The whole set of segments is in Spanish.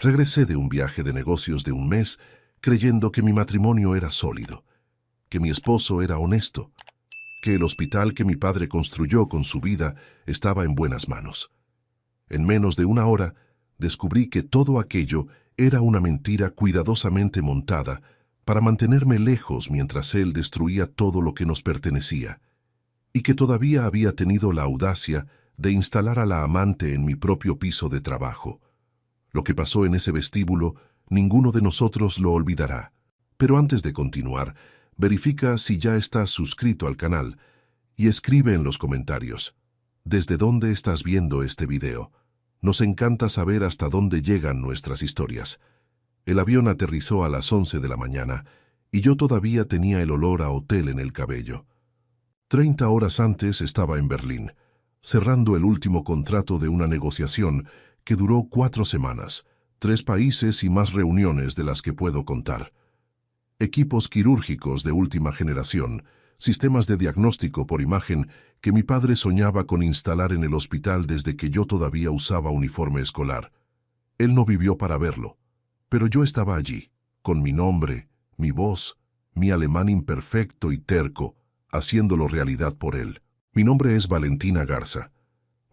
Regresé de un viaje de negocios de un mes creyendo que mi matrimonio era sólido, que mi esposo era honesto, que el hospital que mi padre construyó con su vida estaba en buenas manos. En menos de una hora, descubrí que todo aquello era una mentira cuidadosamente montada para mantenerme lejos mientras él destruía todo lo que nos pertenecía, y que todavía había tenido la audacia de instalar a la amante en mi propio piso de trabajo. Lo que pasó en ese vestíbulo, ninguno de nosotros lo olvidará. Pero antes de continuar, verifica si ya estás suscrito al canal y escribe en los comentarios ¿desde dónde estás viendo este video? Nos encanta saber hasta dónde llegan nuestras historias. El avión aterrizó a las 11 de la mañana y yo todavía tenía el olor a hotel en el cabello. 30 horas antes estaba en Berlín, cerrando el último contrato de una negociación que duró 4 semanas, 3 países y más reuniones de las que puedo contar. Equipos quirúrgicos de última generación, sistemas de diagnóstico por imagen que mi padre soñaba con instalar en el hospital desde que yo todavía usaba uniforme escolar. Él no vivió para verlo, pero yo estaba allí, con mi nombre, mi voz, mi alemán imperfecto y terco, haciéndolo realidad por él. Mi nombre es Valentina Garza.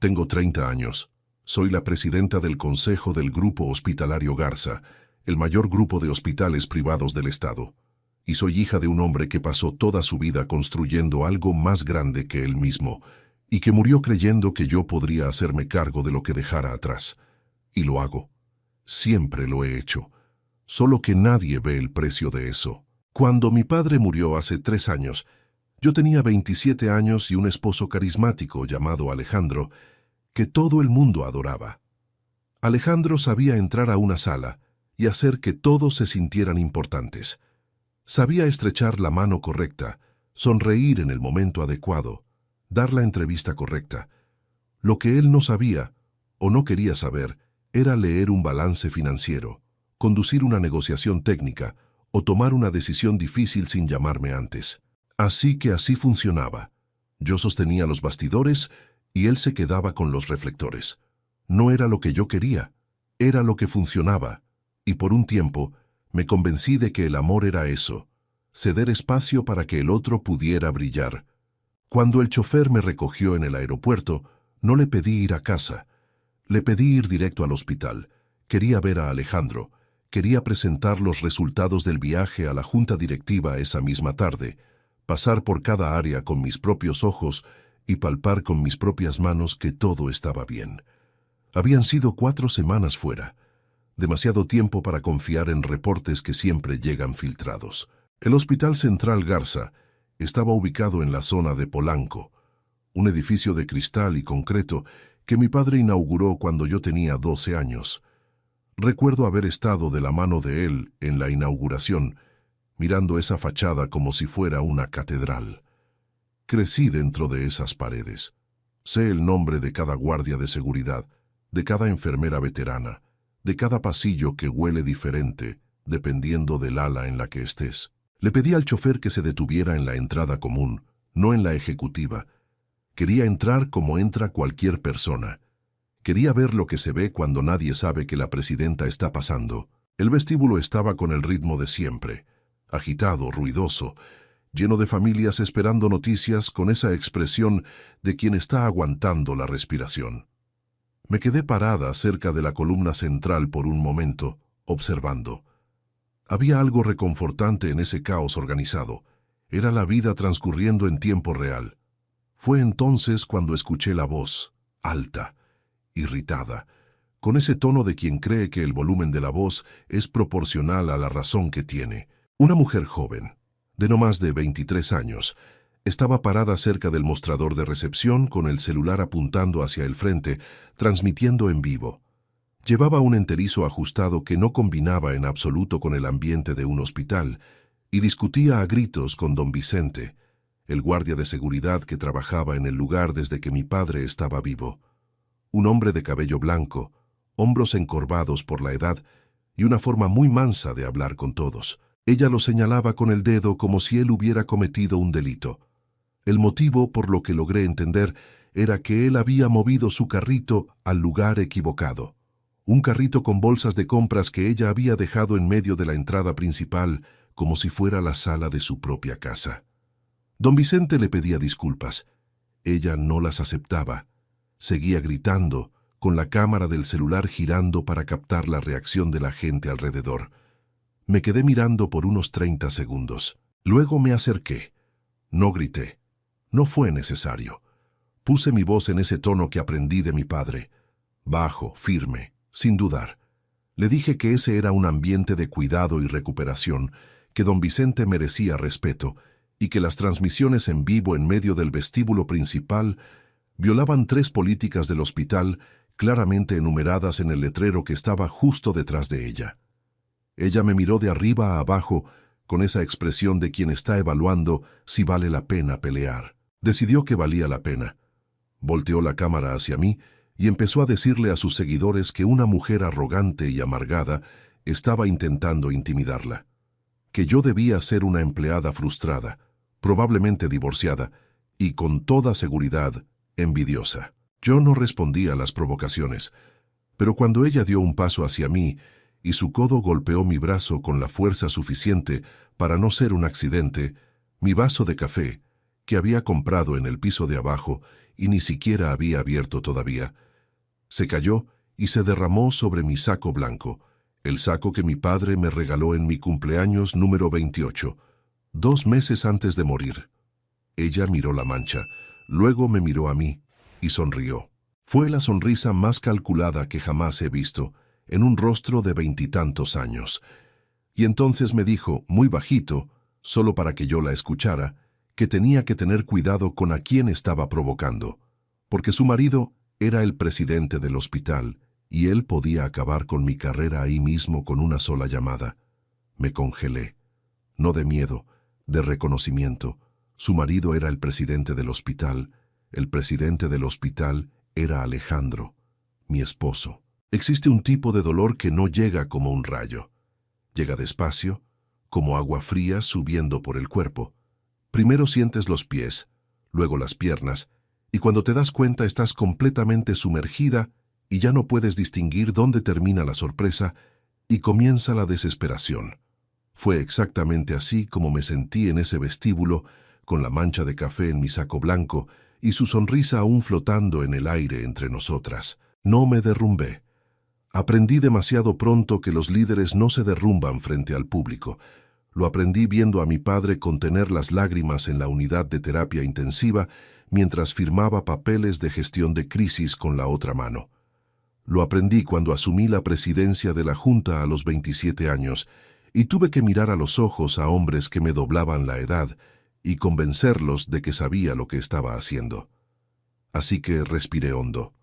Tengo 30 años. Soy la presidenta del Consejo del Grupo Hospitalario Garza, el mayor grupo de hospitales privados del Estado. Y soy hija de un hombre que pasó toda su vida construyendo algo más grande que él mismo, y que murió creyendo que yo podría hacerme cargo de lo que dejara atrás. Y lo hago. Siempre lo he hecho. Solo que nadie ve el precio de eso. Cuando mi padre murió hace 3 años, yo tenía 27 años y un esposo carismático llamado Alejandro, que todo el mundo adoraba. Alejandro sabía entrar a una sala y hacer que todos se sintieran importantes. Sabía estrechar la mano correcta, sonreír en el momento adecuado, dar la entrevista correcta. Lo que él no sabía, o no quería saber, era leer un balance financiero, conducir una negociación técnica o tomar una decisión difícil sin llamarme antes. Así que así funcionaba. Yo sostenía los bastidores y él se quedaba con los reflectores. No era lo que yo quería, era lo que funcionaba, y por un tiempo me convencí de que el amor era eso, ceder espacio para que el otro pudiera brillar. Cuando el chofer me recogió en el aeropuerto, no le pedí ir a casa, le pedí ir directo al hospital. Quería ver a Alejandro, quería presentar los resultados del viaje a la junta directiva esa misma tarde, pasar por cada área con mis propios ojos y palpar con mis propias manos que todo estaba bien. Habían sido 4 semanas fuera, demasiado tiempo para confiar en reportes que siempre llegan filtrados. El Hospital Central Garza estaba ubicado en la zona de Polanco, un edificio de cristal y concreto que mi padre inauguró cuando yo tenía 12 años. Recuerdo haber estado de la mano de él en la inauguración, mirando esa fachada como si fuera una catedral. Crecí dentro de esas paredes. Sé el nombre de cada guardia de seguridad, de cada enfermera veterana, de cada pasillo que huele diferente, dependiendo del ala en la que estés. Le pedí al chofer que se detuviera en la entrada común, no en la ejecutiva. Quería entrar como entra cualquier persona. Quería ver lo que se ve cuando nadie sabe que la presidenta está pasando. El vestíbulo estaba con el ritmo de siempre, agitado, ruidoso, lleno de familias esperando noticias con esa expresión de quien está aguantando la respiración. Me quedé parada cerca de la columna central por un momento, observando. Había algo reconfortante en ese caos organizado. Era la vida transcurriendo en tiempo real. Fue entonces cuando escuché la voz, alta, irritada, con ese tono de quien cree que el volumen de la voz es proporcional a la razón que tiene. Una mujer joven, de no más de 23 años, estaba parada cerca del mostrador de recepción con el celular apuntando hacia el frente, transmitiendo en vivo. Llevaba un enterizo ajustado que no combinaba en absoluto con el ambiente de un hospital y discutía a gritos con don Vicente, el guardia de seguridad que trabajaba en el lugar desde que mi padre estaba vivo. Un hombre de cabello blanco, hombros encorvados por la edad y una forma muy mansa de hablar con todos. Ella lo señalaba con el dedo como si él hubiera cometido un delito. El motivo, por lo que logré entender, era que él había movido su carrito al lugar equivocado. un carrito con bolsas de compras que ella había dejado en medio de la entrada principal, como si fuera la sala de su propia casa. Don Vicente le pedía disculpas. Ella no las aceptaba. Seguía gritando, con la cámara del celular girando para captar la reacción de la gente alrededor. Me quedé mirando por unos 30 segundos. Luego me acerqué. No grité. No fue necesario. Puse mi voz en ese tono que aprendí de mi padre. Bajo, firme, sin dudar. Le dije que ese era un ambiente de cuidado y recuperación, que don Vicente merecía respeto y que las transmisiones en vivo en medio del vestíbulo principal violaban 3 políticas del hospital claramente enumeradas en el letrero que estaba justo detrás de ella. Ella me miró de arriba a abajo con esa expresión de quien está evaluando si vale la pena pelear. Decidió que valía la pena. Volteó la cámara hacia mí y empezó a decirle a sus seguidores que una mujer arrogante y amargada estaba intentando intimidarla, que yo debía ser una empleada frustrada, probablemente divorciada y con toda seguridad envidiosa. Yo no respondí a las provocaciones, pero cuando ella dio un paso hacia mí y su codo golpeó mi brazo con la fuerza suficiente para no ser un accidente, mi vaso de café, que había comprado en el piso de abajo y ni siquiera había abierto todavía, se cayó y se derramó sobre mi saco blanco, el saco que mi padre me regaló en mi cumpleaños número 28, 2 meses antes de morir. Ella miró la mancha, luego me miró a mí y sonrió. Fue la sonrisa más calculada que jamás he visto en un rostro de 20 y tantos años. Y entonces me dijo, muy bajito, solo para que yo la escuchara, que tenía que tener cuidado con a quién estaba provocando, porque su marido era el presidente del hospital y él podía acabar con mi carrera ahí mismo con una sola llamada. Me congelé, no de miedo, de reconocimiento. Su marido era el presidente del hospital. El presidente del hospital era Alejandro, mi esposo. Existe un tipo de dolor que no llega como un rayo. Llega despacio, como agua fría subiendo por el cuerpo. Primero sientes los pies, luego las piernas, y cuando te das cuenta estás completamente sumergida y ya no puedes distinguir dónde termina la sorpresa y comienza la desesperación. Fue exactamente así como me sentí en ese vestíbulo, con la mancha de café en mi saco blanco y su sonrisa aún flotando en el aire entre nosotras. No me derrumbé. Aprendí demasiado pronto que los líderes no se derrumban frente al público. Lo aprendí viendo a mi padre contener las lágrimas en la unidad de terapia intensiva mientras firmaba papeles de gestión de crisis con la otra mano. Lo aprendí cuando asumí la presidencia de la Junta a los 27 años y tuve que mirar a los ojos a hombres que me doblaban la edad y convencerlos de que sabía lo que estaba haciendo. Así que respiré hondo.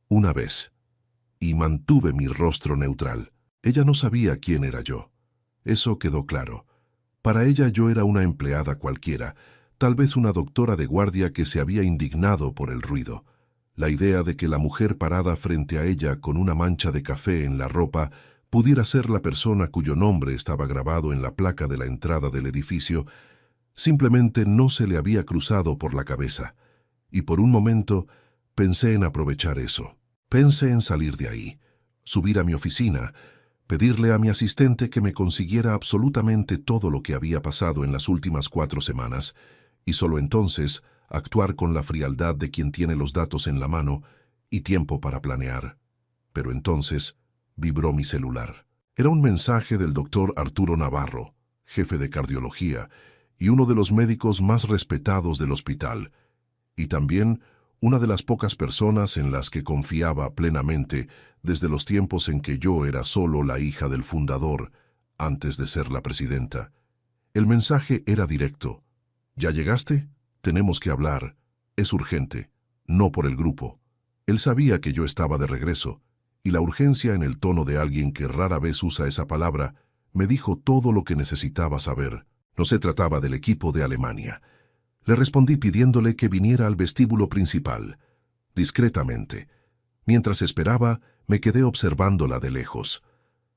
Una vez. Y mantuve mi rostro neutral. Ella no sabía quién era yo. Eso quedó claro. Para ella yo era una empleada cualquiera, tal vez una doctora de guardia que se había indignado por el ruido. La idea de que la mujer parada frente a ella con una mancha de café en la ropa pudiera ser la persona cuyo nombre estaba grabado en la placa de la entrada del edificio, simplemente no se le había cruzado por la cabeza. Y por un momento pensé en aprovechar eso. Pensé en salir de ahí, subir a mi oficina, pedirle a mi asistente que me consiguiera absolutamente todo lo que había pasado en las últimas 4 semanas, y solo entonces actuar con la frialdad de quien tiene los datos en la mano y tiempo para planear. Pero entonces vibró mi celular. Era un mensaje del doctor Arturo Navarro, jefe de cardiología, y uno de los médicos más respetados del hospital, y también una de las pocas personas en las que confiaba plenamente desde los tiempos en que yo era solo la hija del fundador, antes de ser la presidenta. El mensaje era directo. ¿Ya llegaste? Tenemos que hablar. Es urgente. No por el grupo. Él sabía que yo estaba de regreso, y la urgencia en el tono de alguien que rara vez usa esa palabra me dijo todo lo que necesitaba saber. No se trataba del equipo de Alemania. Le respondí pidiéndole que viniera al vestíbulo principal, discretamente. Mientras esperaba, me quedé observándola de lejos.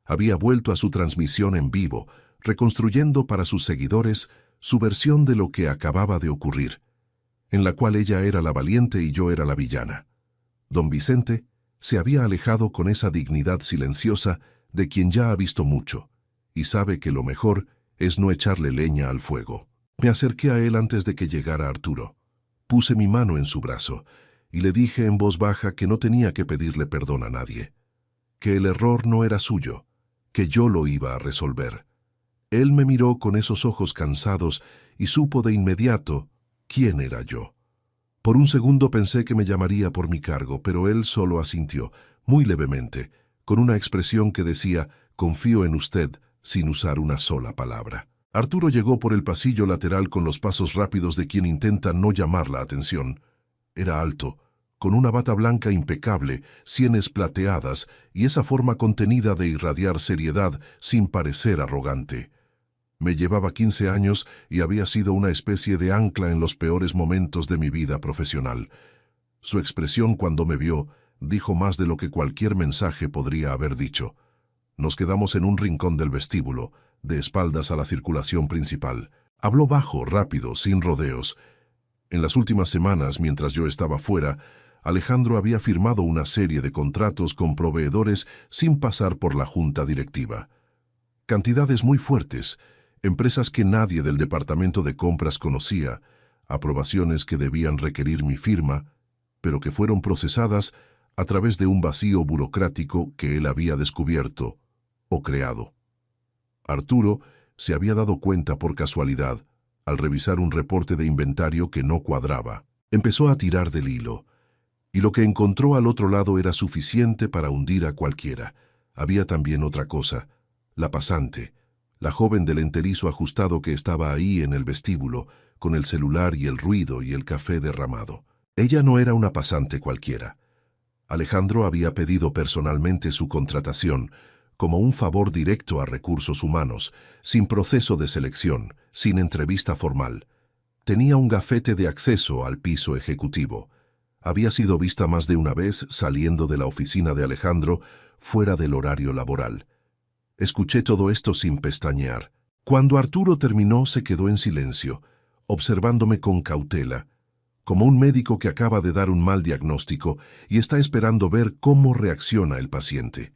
Había vuelto a su transmisión en vivo, reconstruyendo para sus seguidores su versión de lo que acababa de ocurrir, en la cual ella era la valiente y yo era la villana. Don Vicente Se había alejado con esa dignidad silenciosa de quien ya ha visto mucho, y sabe que lo mejor es no echarle leña al fuego. Me acerqué a él antes de que llegara Arturo. Puse mi mano en su brazo y le dije en voz baja que no tenía que pedirle perdón a nadie, que el error no era suyo, que yo lo iba a resolver. Él me miró con esos ojos cansados y supo de inmediato quién era yo. Por un segundo pensé que me llamaría por mi cargo, pero él solo asintió, muy levemente, con una expresión que decía, confío en usted, sin usar una sola palabra. Arturo llegó por el pasillo lateral con los pasos rápidos de quien intenta no llamar la atención. Era alto, con una bata blanca impecable, sienes plateadas y esa forma contenida de irradiar seriedad sin parecer arrogante. Me llevaba 15 años y había sido una especie de ancla en los peores momentos de mi vida profesional. Su expresión cuando me vio dijo más de lo que cualquier mensaje podría haber dicho. Nos quedamos en un rincón del vestíbulo, de espaldas a la circulación principal. Habló bajo, rápido, sin rodeos. En las últimas semanas, mientras yo estaba fuera, Alejandro había firmado una serie de contratos con proveedores sin pasar por la junta directiva. Cantidades muy fuertes, empresas que nadie del departamento de compras conocía, aprobaciones que debían requerir mi firma, pero que fueron procesadas a través de un vacío burocrático que él había descubierto o creado. Arturo se había dado cuenta por casualidad, al revisar un reporte de inventario que no cuadraba. Empezó a tirar del hilo, y lo que encontró al otro lado era suficiente para hundir a cualquiera. Había también otra cosa, la pasante, la joven del enterizo ajustado que estaba ahí en el vestíbulo, con el celular y el ruido y el café derramado. Ella no era una pasante cualquiera. Alejandro había pedido personalmente su contratación, como un favor directo a recursos humanos, sin proceso de selección, sin entrevista formal. Tenía un gafete de acceso al piso ejecutivo. Había sido vista más de una vez saliendo de la oficina de Alejandro fuera del horario laboral. Escuché todo esto sin pestañear. Cuando Arturo terminó, se quedó en silencio, observándome con cautela, como un médico que acaba de dar un mal diagnóstico y está esperando ver cómo reacciona el paciente.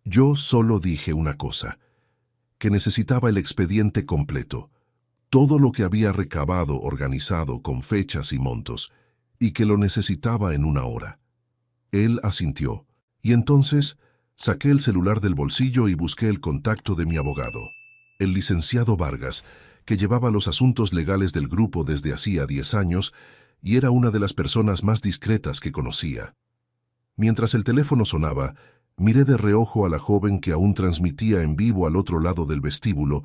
Yo solo dije una cosa, que necesitaba el expediente completo, todo lo que había recabado organizado con fechas y montos, y que lo necesitaba en una hora. Él asintió, y entonces saqué el celular del bolsillo y busqué el contacto de mi abogado, el licenciado Vargas, que llevaba los asuntos legales del grupo desde hacía 10 años y era una de las personas más discretas que conocía. Mientras el teléfono sonaba, miré de reojo a la joven que aún transmitía en vivo al otro lado del vestíbulo,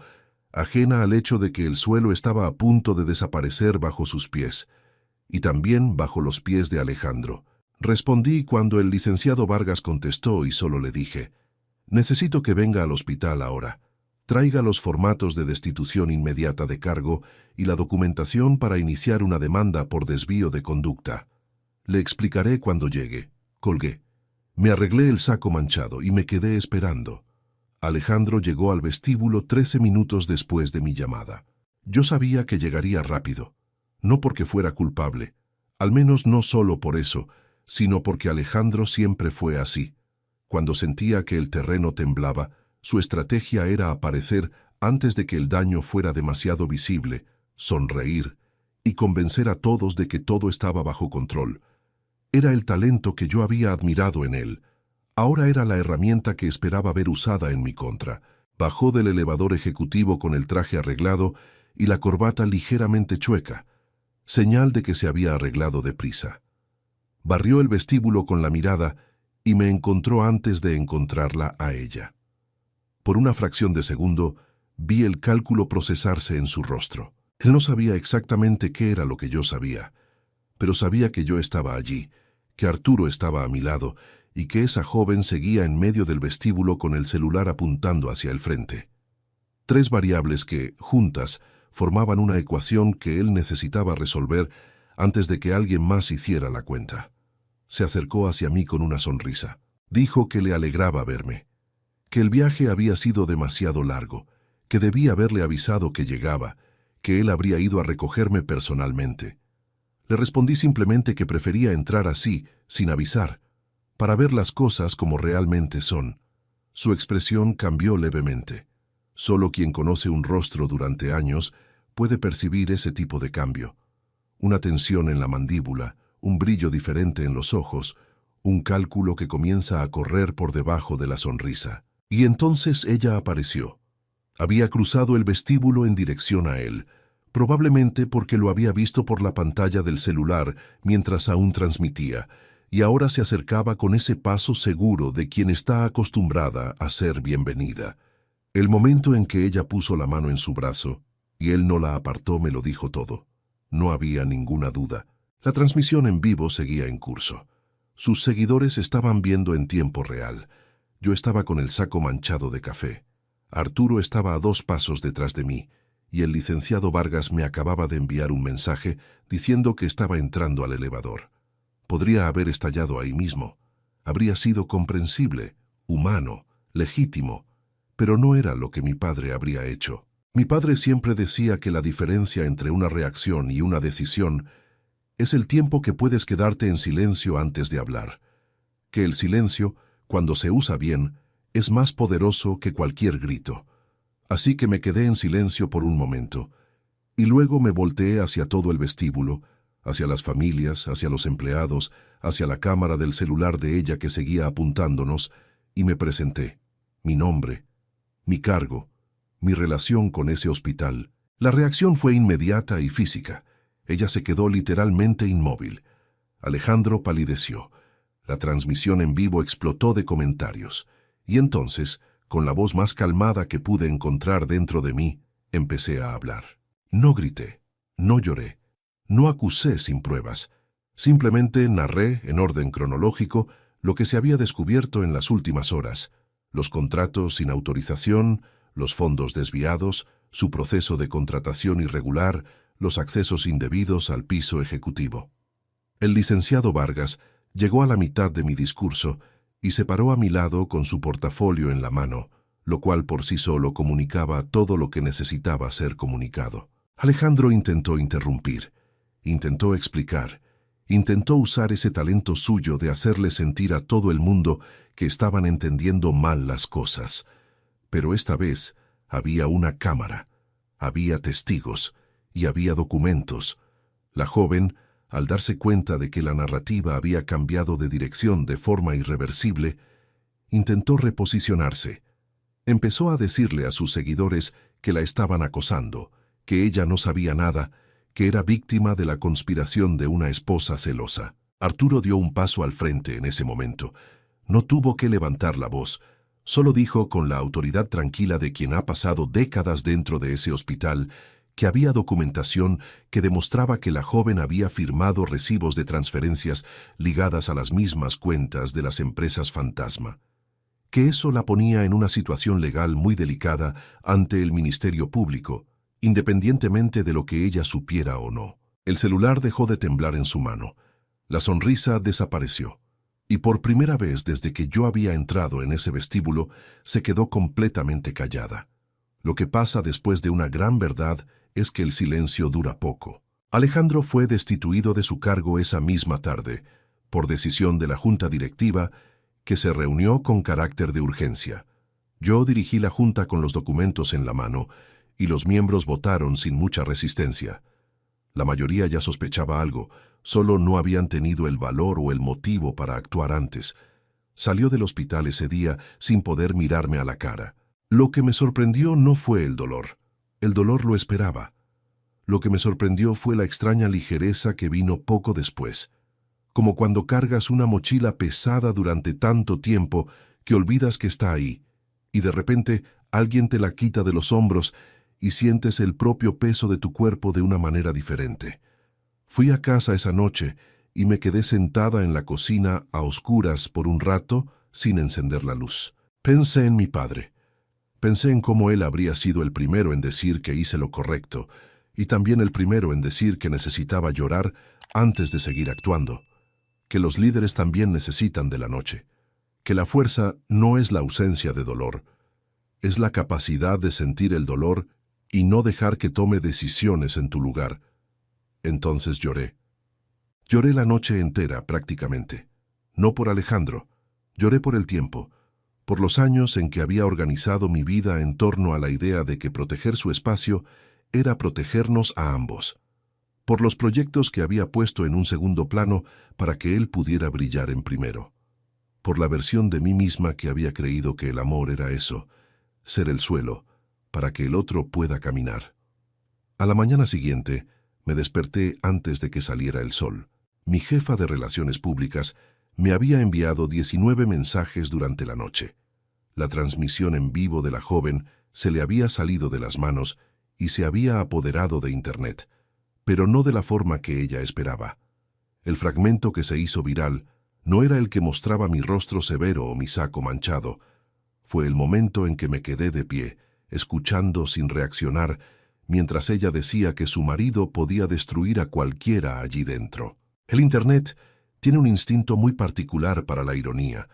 ajena al hecho de que el suelo estaba a punto de desaparecer bajo sus pies, y también bajo los pies de Alejandro. Respondí cuando el licenciado Vargas contestó y solo le dije, «Necesito que venga al hospital ahora. Traiga los formatos de destitución inmediata de cargo y la documentación para iniciar una demanda por desvío de conducta. Le explicaré cuando llegue». Colgué. Me arreglé el saco manchado y me quedé esperando. Alejandro llegó al vestíbulo 13 minutos después de mi llamada. Yo sabía que llegaría rápido, no porque fuera culpable, al menos no solo por eso, sino porque Alejandro siempre fue así. Cuando sentía que el terreno temblaba, su estrategia era aparecer antes de que el daño fuera demasiado visible, sonreír y convencer a todos de que todo estaba bajo control. Era el talento que yo había admirado en él. Ahora era la herramienta que esperaba ver usada en mi contra. Bajó del elevador ejecutivo con el traje arreglado y la corbata ligeramente chueca, señal de que se había arreglado deprisa. Barrió el vestíbulo con la mirada y me encontró antes de encontrarla a ella. Por una fracción de segundo, vi el cálculo procesarse en su rostro. Él no sabía exactamente qué era lo que yo sabía, pero sabía que yo estaba allí, que Arturo estaba a mi lado y que esa joven seguía en medio del vestíbulo con el celular apuntando hacia el frente. 3 variables que, juntas, formaban una ecuación que él necesitaba resolver antes de que alguien más hiciera la cuenta. Se acercó hacia mí con una sonrisa. Dijo que le alegraba verme, que el viaje había sido demasiado largo, que debía haberle avisado que llegaba, que él habría ido a recogerme personalmente. Le respondí simplemente que prefería entrar así, sin avisar, para ver las cosas como realmente son. Su expresión cambió levemente. Solo quien conoce un rostro durante años puede percibir ese tipo de cambio. Una tensión en la mandíbula, un brillo diferente en los ojos, un cálculo que comienza a correr por debajo de la sonrisa. Y entonces ella apareció. Había cruzado el vestíbulo en dirección a él, probablemente porque lo había visto por la pantalla del celular mientras aún transmitía, y ahora se acercaba con ese paso seguro de quien está acostumbrada a ser bienvenida. El momento en que ella puso la mano en su brazo, y él no la apartó, me lo dijo todo. No había ninguna duda. La transmisión en vivo seguía en curso. Sus seguidores estaban viendo en tiempo real. Yo estaba con el saco manchado de café. Arturo estaba a 2 pasos detrás de mí, y el licenciado Vargas me acababa de enviar un mensaje diciendo que estaba entrando al elevador. Podría haber estallado ahí mismo. Habría sido comprensible, humano, legítimo, pero no era lo que mi padre habría hecho. Mi padre siempre decía que la diferencia entre una reacción y una decisión es el tiempo que puedes quedarte en silencio antes de hablar. Que el silencio, cuando se usa bien, es más poderoso que cualquier grito. Así que me quedé en silencio por un momento, y luego me volteé hacia todo el vestíbulo, hacia las familias, hacia los empleados, hacia la cámara del celular de ella que seguía apuntándonos, y me presenté. Mi nombre, mi cargo, mi relación con ese hospital. La reacción fue inmediata y física. Ella se quedó literalmente inmóvil. Alejandro palideció. La transmisión en vivo explotó de comentarios. Y entonces, con la voz más calmada que pude encontrar dentro de mí, empecé a hablar. No grité, no lloré, no acusé sin pruebas. Simplemente narré, en orden cronológico, lo que se había descubierto en las últimas horas: los contratos sin autorización, los fondos desviados, su proceso de contratación irregular, los accesos indebidos al piso ejecutivo. El licenciado Vargas llegó a la mitad de mi discurso y se paró a mi lado con su portafolio en la mano, lo cual por sí solo comunicaba todo lo que necesitaba ser comunicado. Alejandro intentó interrumpir, intentó explicar, intentó usar ese talento suyo de hacerle sentir a todo el mundo que estaban entendiendo mal las cosas. Pero esta vez había una cámara, había testigos y había documentos. La joven, al darse cuenta de que la narrativa había cambiado de dirección de forma irreversible, intentó reposicionarse. Empezó a decirle a sus seguidores que la estaban acosando, que ella no sabía nada, que era víctima de la conspiración de una esposa celosa. Arturo dio un paso al frente en ese momento. No tuvo que levantar la voz. Solo dijo con la autoridad tranquila de quien ha pasado décadas dentro de ese hospital que había documentación que demostraba que la joven había firmado recibos de transferencias ligadas a las mismas cuentas de las empresas fantasma, que eso la ponía en una situación legal muy delicada ante el Ministerio Público, independientemente de lo que ella supiera o no. El celular dejó de temblar en su mano. La sonrisa desapareció. Y por primera vez desde que yo había entrado en ese vestíbulo, se quedó completamente callada. Lo que pasa después de una gran verdad es que el silencio dura poco. Alejandro fue destituido de su cargo esa misma tarde, por decisión de la Junta Directiva, que se reunió con carácter de urgencia. Yo dirigí la Junta con los documentos en la mano, y los miembros votaron sin mucha resistencia. La mayoría ya sospechaba algo, solo no habían tenido el valor o el motivo para actuar antes. Salió del hospital ese día sin poder mirarme a la cara. Lo que me sorprendió no fue el dolor. El dolor lo esperaba. Lo que me sorprendió fue la extraña ligereza que vino poco después. Como cuando cargas una mochila pesada durante tanto tiempo que olvidas que está ahí, y de repente alguien te la quita de los hombros y sientes el propio peso de tu cuerpo de una manera diferente. Fui a casa esa noche y me quedé sentada en la cocina a oscuras por un rato sin encender la luz. Pensé en mi padre. Pensé en cómo él habría sido el primero en decir que hice lo correcto y también el primero en decir que necesitaba llorar antes de seguir actuando, que los líderes también necesitan de la noche, que la fuerza no es la ausencia de dolor, es la capacidad de sentir el dolor y no dejar que tome decisiones en tu lugar. Entonces lloré. Lloré la noche entera prácticamente, no por Alejandro, Lloré por el tiempo, por los años en que había organizado mi vida en torno a la idea de que proteger su espacio era protegernos a ambos, por los proyectos que había puesto en un segundo plano para que él pudiera brillar en primero, por la versión de mí misma que había creído que el amor era eso, ser el suelo, para que el otro pueda caminar. A la mañana siguiente, me desperté antes de que saliera el sol. Mi jefa de Relaciones Públicas me había enviado 19 mensajes durante la noche. La transmisión en vivo de la joven se le había salido de las manos y se había apoderado de Internet, pero no de la forma que ella esperaba. El fragmento que se hizo viral no era el que mostraba mi rostro severo o mi saco manchado. Fue el momento en que me quedé de pie, escuchando sin reaccionar, mientras ella decía que su marido podía destruir a cualquiera allí dentro. El Internet tiene un instinto muy particular para la ironía.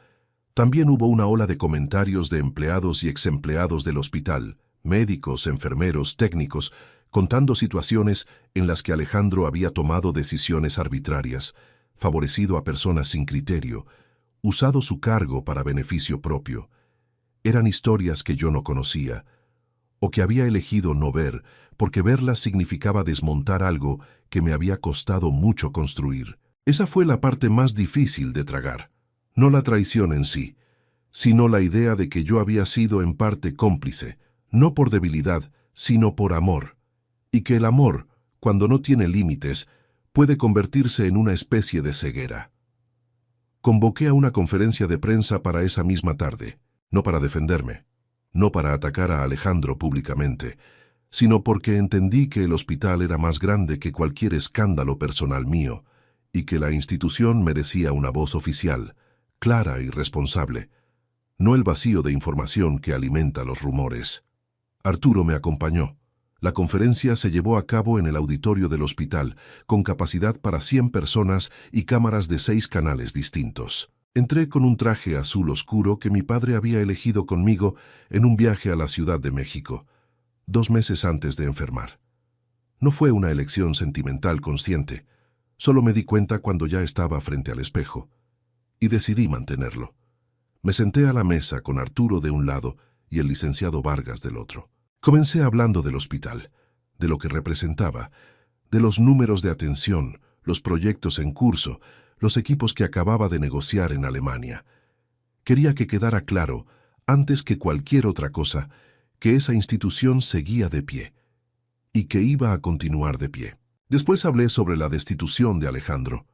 También hubo una ola de comentarios de empleados y exempleados del hospital, médicos, enfermeros, técnicos, contando situaciones en las que Alejandro había tomado decisiones arbitrarias, favorecido a personas sin criterio, usado su cargo para beneficio propio. Eran historias que yo no conocía, o que había elegido no ver, porque verlas significaba desmontar algo que me había costado mucho construir. Esa fue la parte más difícil de tragar. No la traición en sí, sino la idea de que yo había sido en parte cómplice, no por debilidad, sino por amor, y que el amor, cuando no tiene límites, puede convertirse en una especie de ceguera. Convoqué a una conferencia de prensa para esa misma tarde, no para defenderme, no para atacar a Alejandro públicamente, sino porque entendí que el hospital era más grande que cualquier escándalo personal mío, y que la institución merecía una voz oficial, clara y responsable, no el vacío de información que alimenta los rumores. Arturo me acompañó. La conferencia se llevó a cabo en el auditorio del hospital, con capacidad para 100 personas y cámaras de 6 canales distintos. Entré con un traje azul oscuro que mi padre había elegido conmigo en un viaje a la Ciudad de México, 2 meses antes de enfermar. No fue una elección sentimental consciente, solo me di cuenta cuando ya estaba frente al espejo, y decidí mantenerlo. Me senté a la mesa con Arturo de un lado y el licenciado Vargas del otro. Comencé hablando del hospital, de lo que representaba, de los números de atención, los proyectos en curso, los equipos que acababa de negociar en Alemania. Quería que quedara claro, antes que cualquier otra cosa, que esa institución seguía de pie, y que iba a continuar de pie. Después hablé sobre la destitución de Alejandro,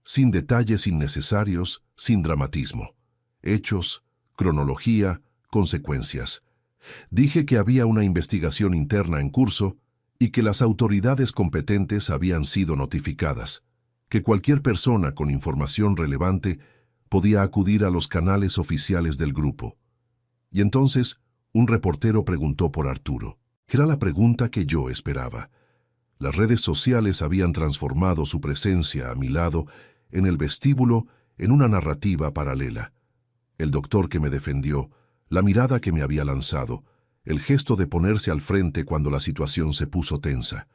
sin detalles innecesarios, sin dramatismo. Hechos, cronología, consecuencias. Dije que había una investigación interna en curso y que las autoridades competentes habían sido notificadas, que cualquier persona con información relevante podía acudir a los canales oficiales del grupo. Y entonces, un reportero preguntó por Arturo. Era la pregunta que yo esperaba. Las redes sociales habían transformado su presencia a mi lado en el vestíbulo en una narrativa paralela. El doctor que me defendió, la mirada que me había lanzado, el gesto de ponerse al frente cuando la situación se puso tensa.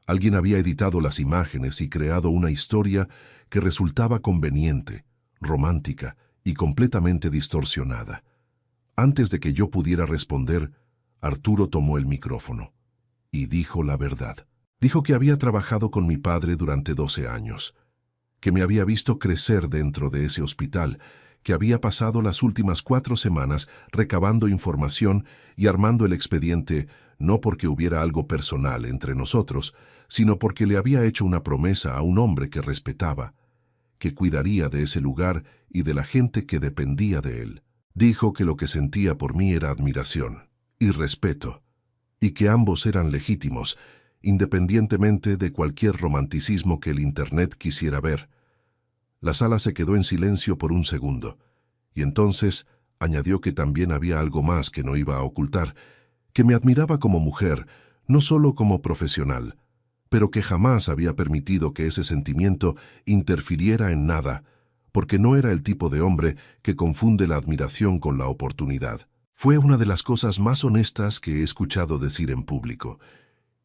Alguien había editado las imágenes y creado una historia que resultaba conveniente, romántica y completamente distorsionada. Antes de que yo pudiera responder, Arturo tomó el micrófono y dijo la verdad. Dijo que había trabajado con mi padre durante 12 años, que me había visto crecer dentro de ese hospital, que había pasado las últimas 4 semanas recabando información y armando el expediente no porque hubiera algo personal entre nosotros, sino porque le había hecho una promesa a un hombre que respetaba, que cuidaría de ese lugar y de la gente que dependía de él. Dijo que lo que sentía por mí era admiración y respeto, y que ambos eran legítimos, independientemente de cualquier romanticismo que el Internet quisiera ver. La sala se quedó en silencio por un segundo, y entonces añadió que también había algo más que no iba a ocultar, que me admiraba como mujer, no solo como profesional, pero que jamás había permitido que ese sentimiento interfiriera en nada, porque no era el tipo de hombre que confunde la admiración con la oportunidad. Fue una de las cosas más honestas que he escuchado decir en público,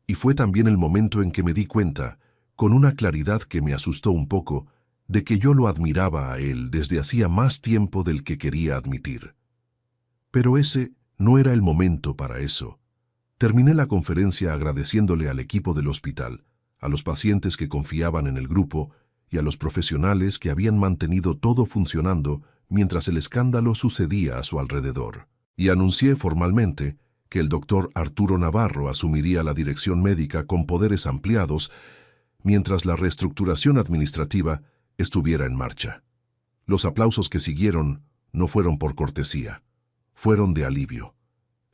y fue también el momento en que me di cuenta, con una claridad que me asustó un poco, de que yo lo admiraba a él desde hacía más tiempo del que quería admitir. Pero ese no era el momento para eso. Terminé la conferencia agradeciéndole al equipo del hospital, a los pacientes que confiaban en el grupo y a los profesionales que habían mantenido todo funcionando mientras el escándalo sucedía a su alrededor. Y anuncié formalmente que el doctor Arturo Navarro asumiría la dirección médica con poderes ampliados mientras la reestructuración administrativa estuviera en marcha. Los aplausos que siguieron no fueron por cortesía, fueron de alivio.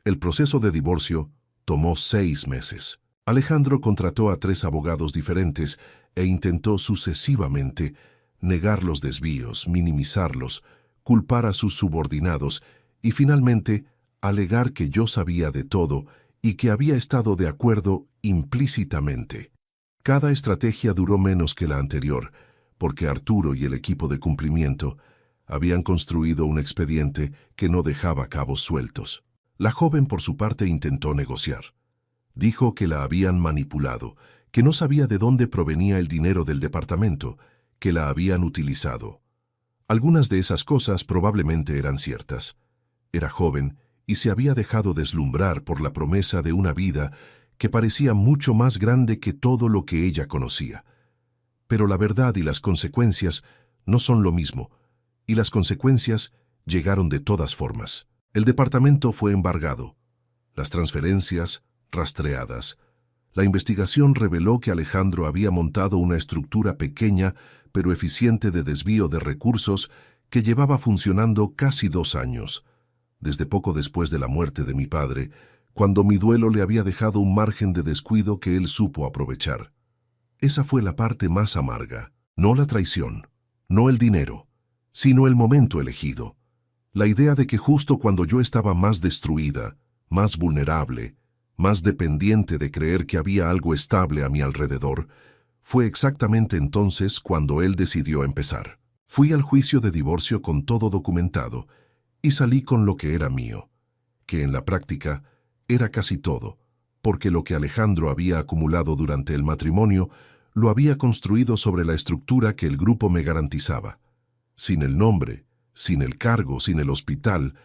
El proceso de divorcio tomó 6 meses. Alejandro contrató a 3 abogados diferentes e intentó sucesivamente negar los desvíos, minimizarlos, culpar a sus subordinados y finalmente alegar que yo sabía de todo y que había estado de acuerdo implícitamente. Cada estrategia duró menos que la anterior, porque Arturo y el equipo de cumplimiento habían construido un expediente que no dejaba cabos sueltos. La joven, por su parte, intentó negociar. Dijo que la habían manipulado, que no sabía de dónde provenía el dinero del departamento, que la habían utilizado. Algunas de esas cosas probablemente eran ciertas. Era joven y se había dejado deslumbrar por la promesa de una vida que parecía mucho más grande que todo lo que ella conocía. Pero la verdad y las consecuencias no son lo mismo, y las consecuencias llegaron de todas formas. El departamento fue embargado, las transferencias rastreadas. La investigación reveló que Alejandro había montado una estructura pequeña pero eficiente de desvío de recursos que llevaba funcionando casi 2 años, desde poco después de la muerte de mi padre, cuando mi duelo le había dejado un margen de descuido que él supo aprovechar. Esa fue la parte más amarga, no la traición, no el dinero, sino el momento elegido. La idea de que justo cuando yo estaba más destruida, más vulnerable, más dependiente de creer que había algo estable a mi alrededor, fue exactamente entonces cuando él decidió empezar. Fui al juicio de divorcio con todo documentado y salí con lo que era mío, que en la práctica era casi todo, porque lo que Alejandro había acumulado durante el matrimonio lo había construido sobre la estructura que el grupo me garantizaba. Sin el nombre, sin el cargo, sin el hospital,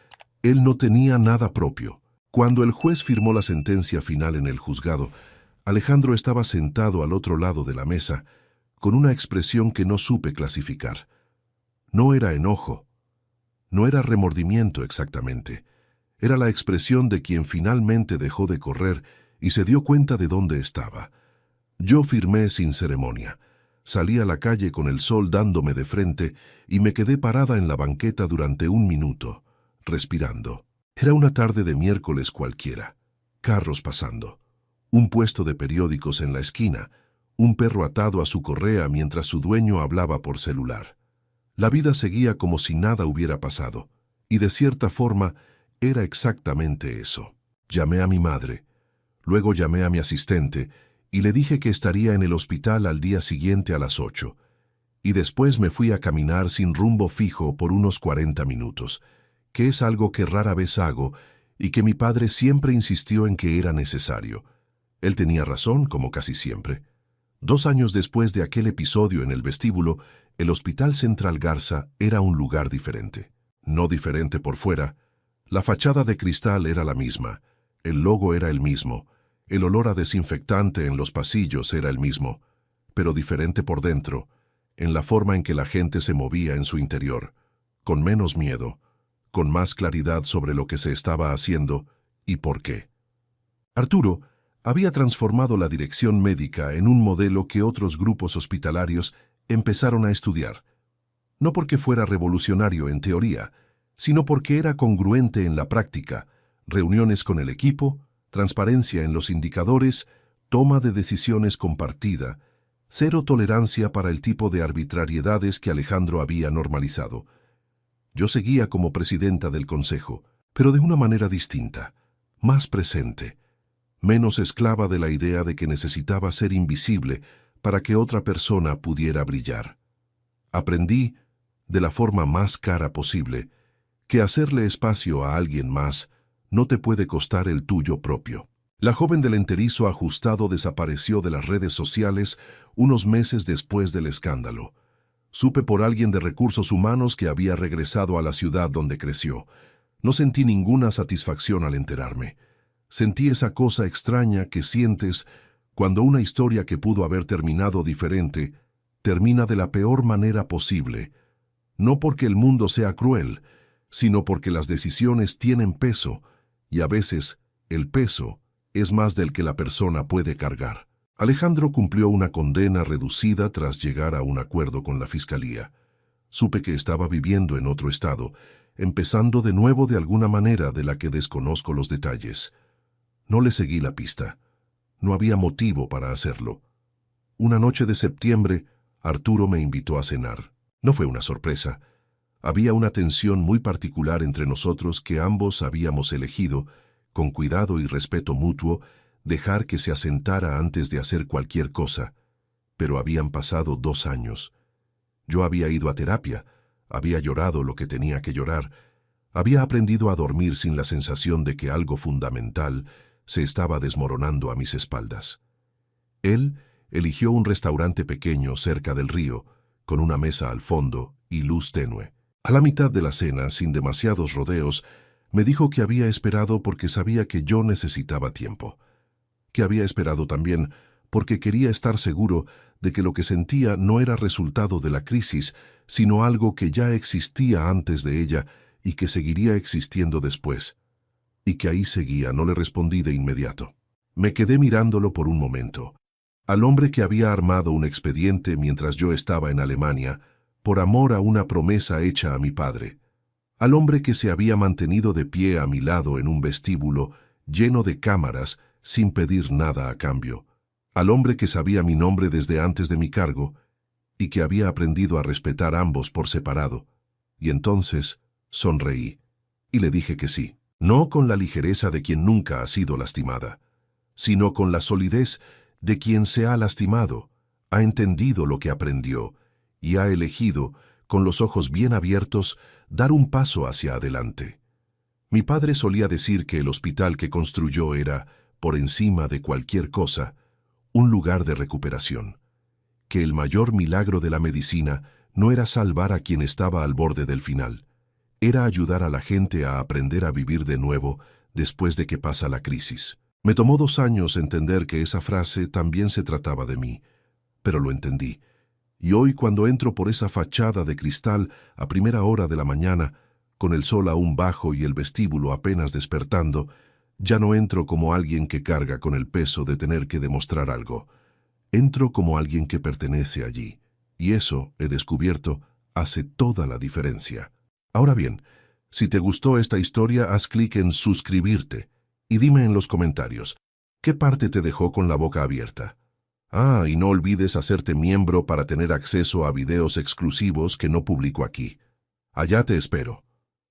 él no tenía nada propio. Cuando el juez firmó la sentencia final en el juzgado, Alejandro estaba sentado al otro lado de la mesa, con una expresión que no supe clasificar. No era enojo, no era remordimiento exactamente. Era la expresión de quien finalmente dejó de correr y se dio cuenta de dónde estaba. Yo firmé sin ceremonia. Salí a la calle con el sol dándome de frente y me quedé parada en la banqueta durante 1 minuto, respirando. Era una tarde de miércoles cualquiera. Carros pasando. Un puesto de periódicos en la esquina. Un perro atado a su correa mientras su dueño hablaba por celular. La vida seguía como si nada hubiera pasado. Y de cierta forma, era exactamente eso. Llamé a mi madre. Luego llamé a mi asistente y le dije que estaría en el hospital al día siguiente a las 8. Y después me fui a caminar sin rumbo fijo por unos 40 minutos, que es algo que rara vez hago y que mi padre siempre insistió en que era necesario. Él tenía razón, como casi siempre. 2 años después de aquel episodio en el vestíbulo, el Hospital Central Garza era un lugar diferente. No diferente por fuera. La fachada de cristal era la misma, el logo era el mismo, el olor a desinfectante en los pasillos era el mismo, pero diferente por dentro, en la forma en que la gente se movía en su interior, con menos miedo, con más claridad sobre lo que se estaba haciendo y por qué. Arturo había transformado la dirección médica en un modelo que otros grupos hospitalarios empezaron a estudiar, no porque fuera revolucionario en teoría, sino porque era congruente en la práctica: reuniones con el equipo, transparencia en los indicadores, toma de decisiones compartida, cero tolerancia para el tipo de arbitrariedades que Alejandro había normalizado. Yo seguía como presidenta del consejo, pero de una manera distinta, más presente, menos esclava de la idea de que necesitaba ser invisible para que otra persona pudiera brillar. Aprendí, de la forma más cara posible, que hacerle espacio a alguien más no te puede costar el tuyo propio. La joven del enterizo ajustado desapareció de las redes sociales unos meses después del escándalo. Supe por alguien de recursos humanos que había regresado a la ciudad donde creció. No sentí ninguna satisfacción al enterarme. Sentí esa cosa extraña que sientes cuando una historia que pudo haber terminado diferente termina de la peor manera posible, no porque el mundo sea cruel, sino porque las decisiones tienen peso, y a veces el peso es más del que la persona puede cargar. Alejandro cumplió una condena reducida tras llegar a un acuerdo con la fiscalía. Supe que estaba viviendo en otro estado, empezando de nuevo de alguna manera de la que desconozco los detalles. No le seguí la pista. No había motivo para hacerlo. Una noche de septiembre, Arturo me invitó a cenar. No fue una sorpresa. Había una tensión muy particular entre nosotros que ambos habíamos elegido, con cuidado y respeto mutuo, dejar que se asentara antes de hacer cualquier cosa. Pero habían pasado 2 años. Yo había ido a terapia, había llorado lo que tenía que llorar, había aprendido a dormir sin la sensación de que algo fundamental se estaba desmoronando a mis espaldas. Él eligió un restaurante pequeño cerca del río, con una mesa al fondo y luz tenue. A la mitad de la cena, sin demasiados rodeos, me dijo que había esperado porque sabía que yo necesitaba tiempo. Que había esperado también porque quería estar seguro de que lo que sentía no era resultado de la crisis, sino algo que ya existía antes de ella y que seguiría existiendo después. Y que ahí seguía, no le respondí de inmediato. Me quedé mirándolo por un momento. Al hombre que había armado un expediente mientras yo estaba en Alemania, por amor a una promesa hecha a mi padre. Al hombre que se había mantenido de pie a mi lado en un vestíbulo lleno de cámaras sin pedir nada a cambio. Al hombre que sabía mi nombre desde antes de mi cargo y que había aprendido a respetar ambos por separado. Y entonces sonreí y le dije que sí. No con la ligereza de quien nunca ha sido lastimada, sino con la solidez de quien se ha lastimado, ha entendido lo que aprendió y ha elegido, con los ojos bien abiertos, dar un paso hacia adelante. Mi padre solía decir que el hospital que construyó era, por encima de cualquier cosa, un lugar de recuperación, que el mayor milagro de la medicina no era salvar a quien estaba al borde del final, era ayudar a la gente a aprender a vivir de nuevo después de que pasa la crisis. Me tomó 2 años entender que esa frase también se trataba de mí, pero lo entendí. Y hoy, cuando entro por esa fachada de cristal a primera hora de la mañana, con el sol aún bajo y el vestíbulo apenas despertando, ya no entro como alguien que carga con el peso de tener que demostrar algo. Entro como alguien que pertenece allí, y eso, he descubierto, hace toda la diferencia. Ahora bien, si te gustó esta historia, haz clic en suscribirte y dime en los comentarios, ¿qué parte te dejó con la boca abierta? Y no olvides hacerte miembro para tener acceso a videos exclusivos que no publico aquí. Allá te espero.